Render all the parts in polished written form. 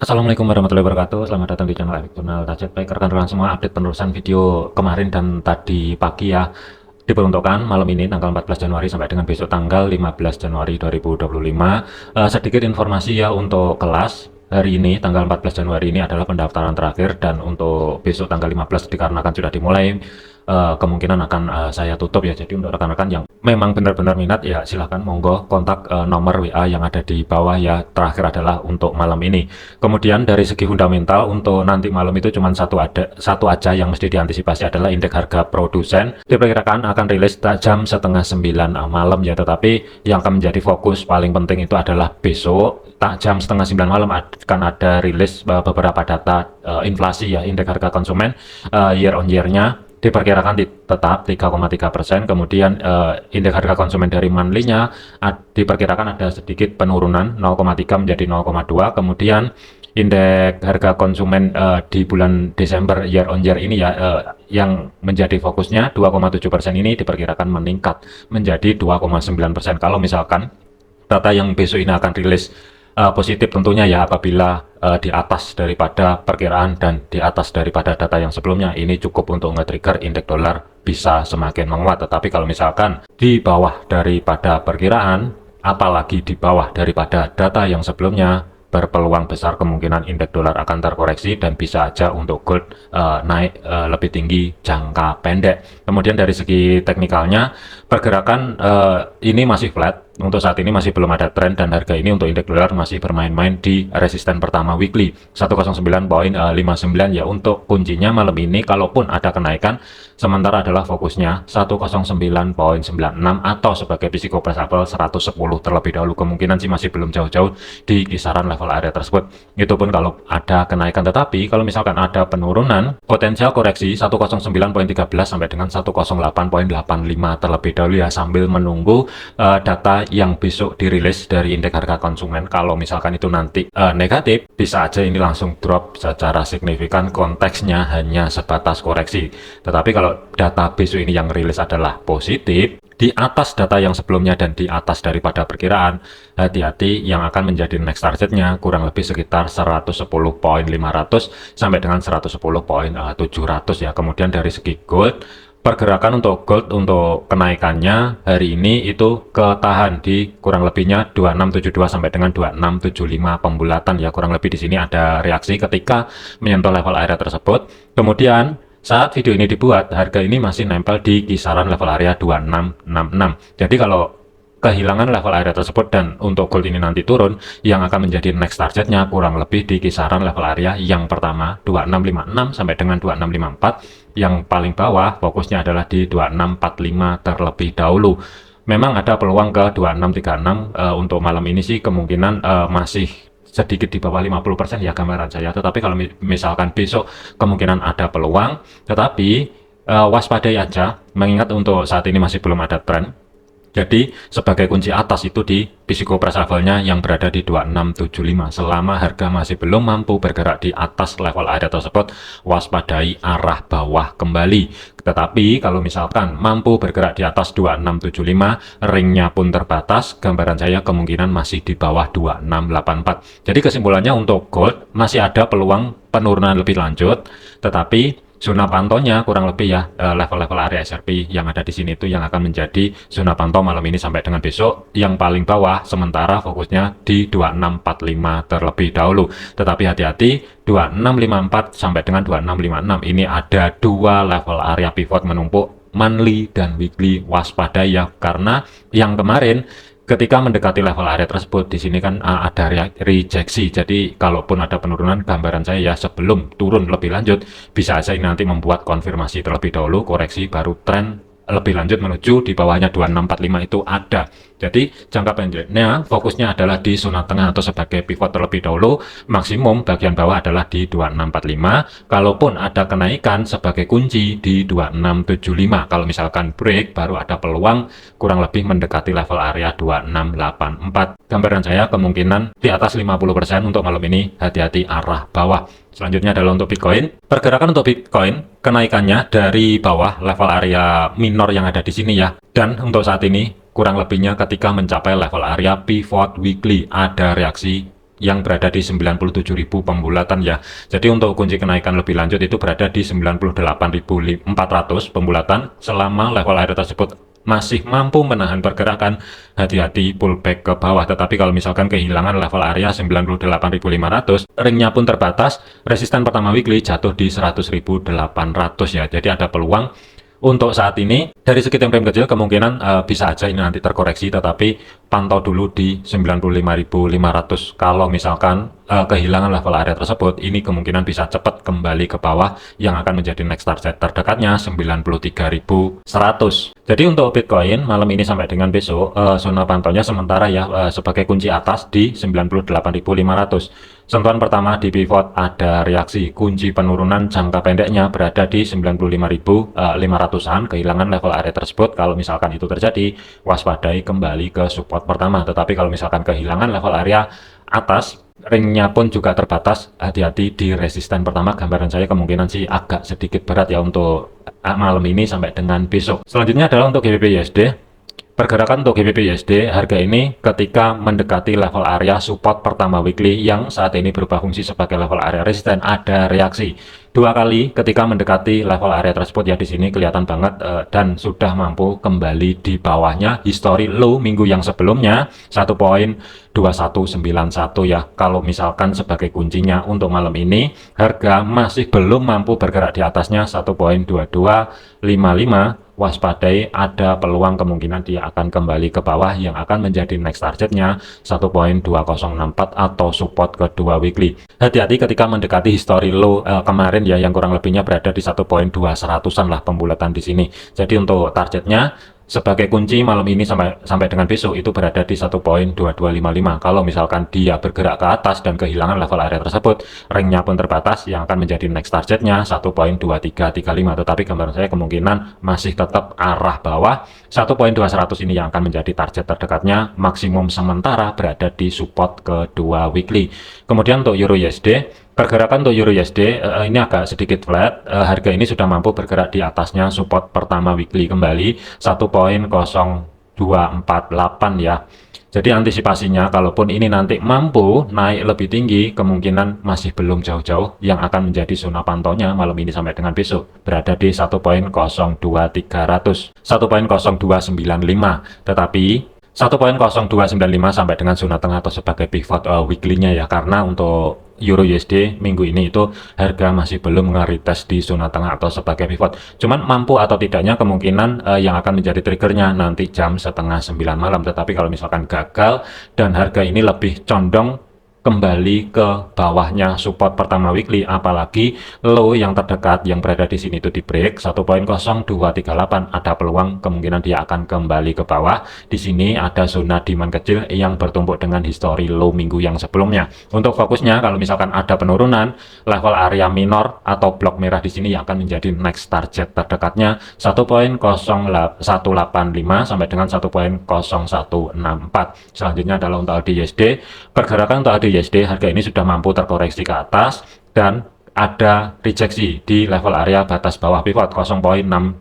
Assalamualaikum warahmatullahi wabarakatuh. Selamat datang di channel Efek Jurnal Target. Baik rekan-rekan semua, update penerusan video kemarin dan tadi pagi ya. Diperuntukkan malam ini tanggal 14 Januari sampai dengan besok tanggal 15 Januari 2025. Sedikit informasi ya untuk kelas. Hari ini tanggal 14 Januari ini adalah pendaftaran terakhir, dan untuk besok tanggal 15 dikarenakan sudah dimulai, kemungkinan akan saya tutup ya. Jadi untuk rekan-rekan yang memang benar-benar minat ya silahkan monggo kontak nomor WA yang ada di bawah ya. Terakhir adalah untuk malam ini. Kemudian dari segi fundamental untuk nanti malam itu cuma satu aja yang mesti diantisipasi adalah indeks harga produsen. Diperkirakan akan rilis jam setengah 9 malam ya, tetapi yang akan menjadi fokus paling penting itu adalah besok jam setengah 9 malam akan ada rilis beberapa data inflasi ya, indeks harga konsumen year on year-nya diperkirakan tetap 3,3%. Kemudian indeks harga konsumen dari monthly-nya diperkirakan ada sedikit penurunan 0,3 menjadi 0,2. Kemudian indeks harga konsumen di bulan Desember year on year ini ya, yang menjadi fokusnya 2,7% ini diperkirakan meningkat menjadi 2,9%. Kalau misalkan data yang besok ini akan rilis positif tentunya ya, apabila di atas daripada perkiraan dan di atas daripada data yang sebelumnya, ini cukup untuk nge-trigger indeks dolar bisa semakin menguat. Tetapi kalau misalkan di bawah daripada perkiraan, apalagi di bawah daripada data yang sebelumnya, berpeluang besar kemungkinan indeks dolar akan terkoreksi dan bisa aja untuk gold naik lebih tinggi jangka pendek. Kemudian dari segi teknikalnya, pergerakan ini masih flat. Untuk saat ini masih belum ada tren, dan harga ini untuk indeks dolar masih bermain-main di resisten pertama weekly 109.59 ya. Untuk kuncinya malam ini kalaupun ada kenaikan sementara adalah fokusnya 109.96 atau sebagai psikopresavel 110 terlebih dahulu. Kemungkinan sih masih belum jauh-jauh di kisaran level area tersebut. Itu pun kalau ada kenaikan, tetapi kalau misalkan ada penurunan, potensial koreksi 109.13 sampai dengan 108.85 terlebih dahulu ya, sambil menunggu data yang besok dirilis dari indeks harga konsumen. Kalau misalkan itu nanti negatif, bisa aja ini langsung drop secara signifikan, konteksnya hanya sebatas koreksi. Tetapi kalau data besok ini yang rilis adalah positif, di atas data yang sebelumnya dan di atas daripada perkiraan, hati-hati yang akan menjadi next targetnya kurang lebih sekitar 110.500 sampai dengan 110.700 ya. Kemudian dari segi gold, pergerakan untuk gold untuk kenaikannya hari ini itu ketahan di kurang lebihnya 2672 sampai dengan 2675 pembulatan ya. Kurang lebih di sini ada reaksi ketika menyentuh level area tersebut. Kemudian saat video ini dibuat, harga ini masih nempel di kisaran level area 2666. Jadi kalau kehilangan level area tersebut dan untuk gold ini nanti turun, yang akan menjadi next targetnya kurang lebih di kisaran level area yang pertama 2656 sampai dengan 2654. Yang paling bawah fokusnya adalah di 2645 terlebih dahulu. Memang ada peluang ke 2636 untuk malam ini sih kemungkinan masih sedikit di bawah 50% ya gambaran saya. Tetapi kalau misalkan besok kemungkinan ada peluang, tetapi waspadai aja mengingat untuk saat ini masih belum ada tren. Jadi sebagai kunci atas itu di psikopresavelnya yang berada di 2675. Selama harga masih belum mampu bergerak di atas level area tersebut, waspadai arah bawah kembali. Tetapi kalau misalkan mampu bergerak di atas 2675, ringnya pun terbatas, gambaran saya kemungkinan masih di bawah 2684. Jadi kesimpulannya untuk gold masih ada peluang penurunan lebih lanjut, tetapi zona pantonya kurang lebih ya level-level area SRP yang ada di sini itu yang akan menjadi zona pantau malam ini sampai dengan besok, yang paling bawah sementara fokusnya di 2645 terlebih dahulu. Tetapi hati-hati 2654 sampai dengan 2656 ini ada dua level area pivot menumpuk monthly dan weekly, waspada ya, karena yang kemarin ketika mendekati level area tersebut di sini kan ada rejeksi. Jadi kalaupun ada penurunan, gambaran saya ya sebelum turun lebih lanjut bisa saja nanti membuat konfirmasi terlebih dahulu, koreksi baru tren lebih lanjut menuju di bawahnya 2645 itu ada. Jadi jangka pendeknya fokusnya adalah di zona tengah atau sebagai pivot terlebih dahulu. Maksimum bagian bawah adalah di 2645. Kalaupun ada kenaikan sebagai kunci di 2675. Kalau misalkan break baru ada peluang kurang lebih mendekati level area 2684. Gambaran saya kemungkinan di atas 50% untuk malam ini, hati-hati arah bawah. Selanjutnya adalah untuk Bitcoin. Pergerakan untuk Bitcoin kenaikannya dari bawah level area minor yang ada di sini ya. Dan untuk saat ini kurang lebihnya ketika mencapai level area pivot weekly ada reaksi yang berada di 97.000 pembulatan ya. Jadi untuk kunci kenaikan lebih lanjut itu berada di 98.400 pembulatan. Selama level area tersebut masih mampu menahan pergerakan, hati-hati pullback ke bawah. Tetapi kalau misalkan kehilangan level area 98.500, ringnya pun terbatas, resisten pertama weekly jatuh di 100.800 ya. Jadi ada peluang untuk saat ini dari segi time frame kecil kemungkinan bisa aja ini nanti terkoreksi, tetapi pantau dulu di 95.500. Kalau misalkan kehilangan level area tersebut, ini kemungkinan bisa cepat kembali ke bawah yang akan menjadi next target terdekatnya 93.100. Jadi untuk Bitcoin malam ini sampai dengan besok, zona pantaunya sementara ya sebagai kunci atas di 98.500. Sentuhan pertama di pivot ada reaksi, kunci penurunan jangka pendeknya berada di 95.500-an, kehilangan level area tersebut. Kalau misalkan itu terjadi, waspadai kembali ke support pertama. Tetapi kalau misalkan kehilangan level area atas, ringnya pun juga terbatas, hati-hati di resisten pertama. Gambaran saya kemungkinan sih agak sedikit berat ya untuk malam ini sampai dengan besok. Selanjutnya adalah untuk GBP USD. Pergerakan untuk GBP USD, harga ini ketika mendekati level area support pertama weekly yang saat ini berubah fungsi sebagai level area resisten, ada reaksi. Dua kali ketika mendekati level area tersebut ya, di sini kelihatan banget dan sudah mampu kembali di bawahnya history low minggu yang sebelumnya 1.2191 ya. Kalau misalkan sebagai kuncinya untuk malam ini, harga masih belum mampu bergerak di atasnya 1.2255, waspadai ada peluang kemungkinan dia akan kembali ke bawah yang akan menjadi next targetnya 1.2064 atau support kedua weekly. Hati-hati ketika mendekati history low kemarin ya, yang kurang lebihnya berada di 1.2100-an lah pembulatan di sini. Jadi untuk targetnya sebagai kunci malam ini sampai dengan besok itu berada di 1.2255. Kalau misalkan dia bergerak ke atas dan kehilangan level area tersebut, ringnya pun terbatas yang akan menjadi next targetnya 1.2335. Tetapi gambaran saya kemungkinan masih tetap arah bawah. 1.200 ini yang akan menjadi target terdekatnya, maksimum sementara berada di support kedua weekly. Kemudian untuk Euro USD, pergerakan untuk Euro USD ini agak sedikit flat. Harga ini sudah mampu bergerak di atasnya support pertama weekly kembali 1.0248 ya. Jadi antisipasinya kalaupun ini nanti mampu naik lebih tinggi, kemungkinan masih belum jauh-jauh yang akan menjadi zona pantaunya malam ini sampai dengan besok berada di 1.02300, 1.0295. Tetapi 1.0295 sampai dengan zona tengah atau sebagai pivot weekly-nya ya, karena untuk Euro USD minggu ini itu harga masih belum nge-retest di zona tengah atau sebagai pivot. Cuman mampu atau tidaknya kemungkinan yang akan menjadi triggernya nanti jam setengah 9 malam. Tetapi kalau misalkan gagal dan harga ini lebih condong kembali ke bawahnya support pertama weekly, apalagi low yang terdekat yang berada di sini itu di break 1.0238, ada peluang kemungkinan dia akan kembali ke bawah. Di sini ada zona demand kecil yang bertumpuk dengan history low minggu yang sebelumnya. Untuk fokusnya kalau misalkan ada penurunan, level area minor atau blok merah di sini yang akan menjadi next target terdekatnya 1.0185 sampai dengan 1.0164. Selanjutnya adalah untuk AUD-USD. Pergerakan untuk AUD-USD, harga ini sudah mampu terkoreksi ke atas dan ada rejeksi di level area batas bawah pivot 0.6200.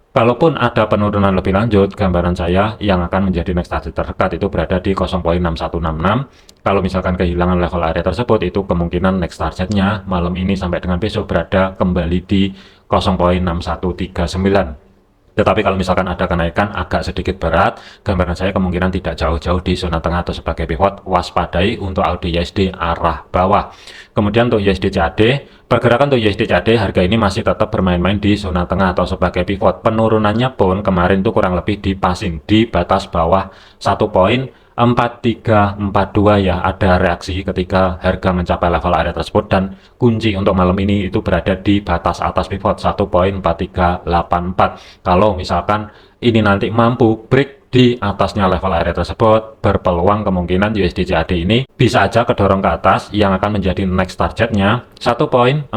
Kalaupun ada penurunan lebih lanjut, gambaran saya yang akan menjadi next target terdekat itu berada di 0.6166. Kalau misalkan kehilangan level area tersebut, itu kemungkinan next targetnya malam ini sampai dengan besok berada kembali di 0.6139. Tetapi kalau misalkan ada kenaikan agak sedikit berat, gambaran saya kemungkinan tidak jauh-jauh di zona tengah atau sebagai pivot, waspadai untuk AUD-USD arah bawah. Kemudian untuk USD CAD, pergerakan untuk USD CAD harga ini masih tetap bermain-main di zona tengah atau sebagai pivot. Penurunannya pun kemarin itu kurang lebih di passing di batas bawah 1.4342 ya, ada reaksi ketika harga mencapai level area tersebut dan kunci untuk malam ini itu berada di batas atas pivot 1.4384. Kalau misalkan ini nanti mampu break di atasnya level area tersebut, berpeluang kemungkinan USD CAD ini bisa aja kedorong ke atas yang akan menjadi next targetnya 1.4403.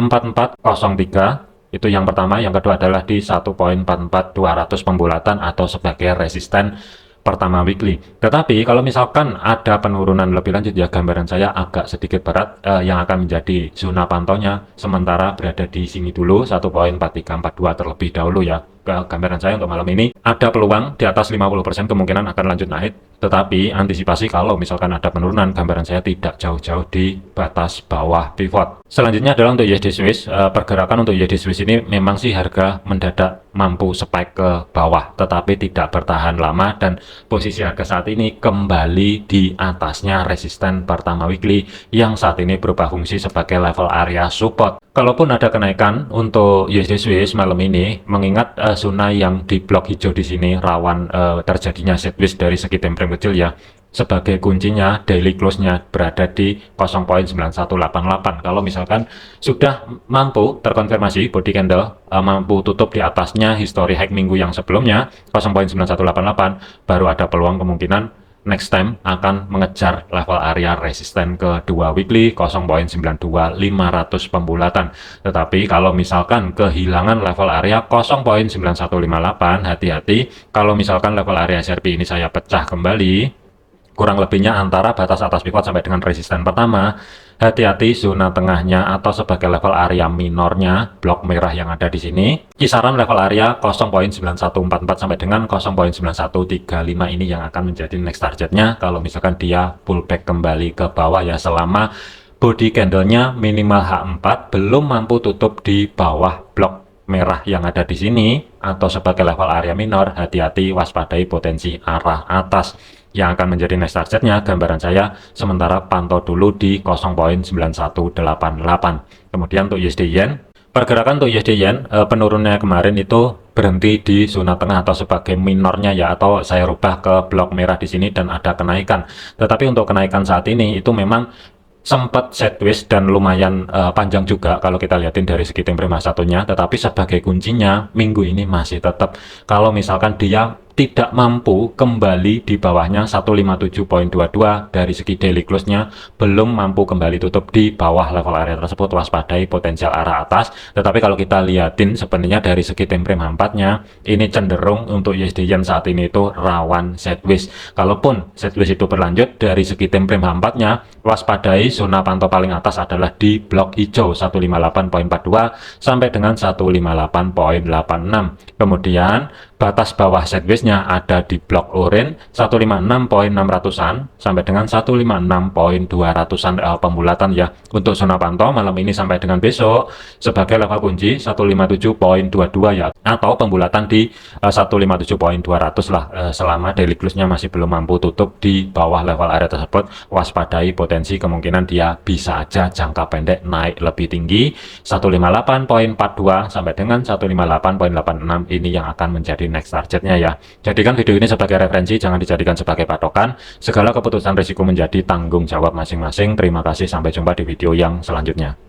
Itu yang pertama. Yang kedua adalah di 1.44200 pembulatan atau sebagai resisten pertama weekly. Tetapi kalau misalkan ada penurunan lebih lanjut ya, gambaran saya agak sedikit berat, yang akan menjadi zona pantaunya sementara berada di sini dulu 1.4342 terlebih dahulu ya. gambaran saya untuk malam ini ada peluang di atas 50% kemungkinan akan lanjut naik, tetapi antisipasi kalau misalkan ada penurunan, gambaran saya tidak jauh-jauh di batas bawah pivot. Selanjutnya adalah untuk USD Swiss. Pergerakan untuk USD Swiss ini memang sih harga mendadak mampu spike ke bawah, tetapi tidak bertahan lama dan posisi harga saat ini kembali di atasnya resisten pertama weekly yang saat ini berubah fungsi sebagai level area support. Kalaupun ada kenaikan untuk USD Swiss malam ini, mengingat zona yang di blok hijau di sini rawan terjadinya sideways dari segi time frame kecil ya. Sebagai kuncinya daily close-nya berada di 0.9188. Kalau misalkan sudah mampu terkonfirmasi body candle mampu tutup di atasnya history high minggu yang sebelumnya 0.9188, baru ada peluang kemungkinan next time akan mengejar level area resisten kedua weekly 0.92500 pembulatan. Tetapi kalau misalkan kehilangan level area 0.9158, hati-hati. Kalau misalkan level area SRP ini saya pecah kembali kurang lebihnya antara batas atas pivot sampai dengan resisten pertama, hati-hati zona tengahnya atau sebagai level area minornya blok merah yang ada di sini, kisaran level area 0.9144 sampai dengan 0.9135 ini yang akan menjadi next targetnya kalau misalkan dia pullback kembali ke bawah ya, selama body candlenya minimal H4 belum mampu tutup di bawah blok merah yang ada di sini atau sebagai level area minor. Hati-hati, waspadai potensi arah atas yang akan menjadi next targetnya. Gambaran saya sementara pantau dulu di 0.9188. Kemudian untuk USD Yen, pergerakan untuk USD Yen penurunannya kemarin itu berhenti di zona tengah atau sebagai minornya ya, atau saya rubah ke blok merah di sini dan ada kenaikan. Tetapi untuk kenaikan saat ini itu memang sempat sideways dan lumayan panjang juga kalau kita lihatin dari segi time frame satunya, tetapi sebagai kuncinya minggu ini masih tetap kalau misalkan dia tidak mampu kembali di bawahnya 157.22 dari segi daily close-nya, belum mampu kembali tutup di bawah level area tersebut, waspadai potensial arah atas. Tetapi kalau kita lihatin sebenarnya dari segi time frame H4-nya ini cenderung untuk USD Yen saat ini itu rawan sideways. Kalaupun sideways itu berlanjut dari segi time frame H4-nya, waspadai zona pantau paling atas adalah di blok hijau 158.42 sampai dengan 158.86. Kemudian batas bawah sideways-nya ada di blok orange 156.600-an sampai dengan 156.200-an pembulatan ya. Untuk zona pantau malam ini sampai dengan besok sebagai level kunci 157.22 ya, atau pembulatan di 157.200 lah selama daily close-nya masih belum mampu tutup di bawah level area tersebut. Waspadai potensi kemungkinan dia bisa aja jangka pendek naik lebih tinggi 158.42 sampai dengan 158.86. ini yang akan menjadi next targetnya ya. Jadikan video ini sebagai referensi, jangan dijadikan sebagai patokan. Segala keputusan risiko menjadi tanggung jawab masing-masing. Terima kasih, sampai jumpa di video yang selanjutnya.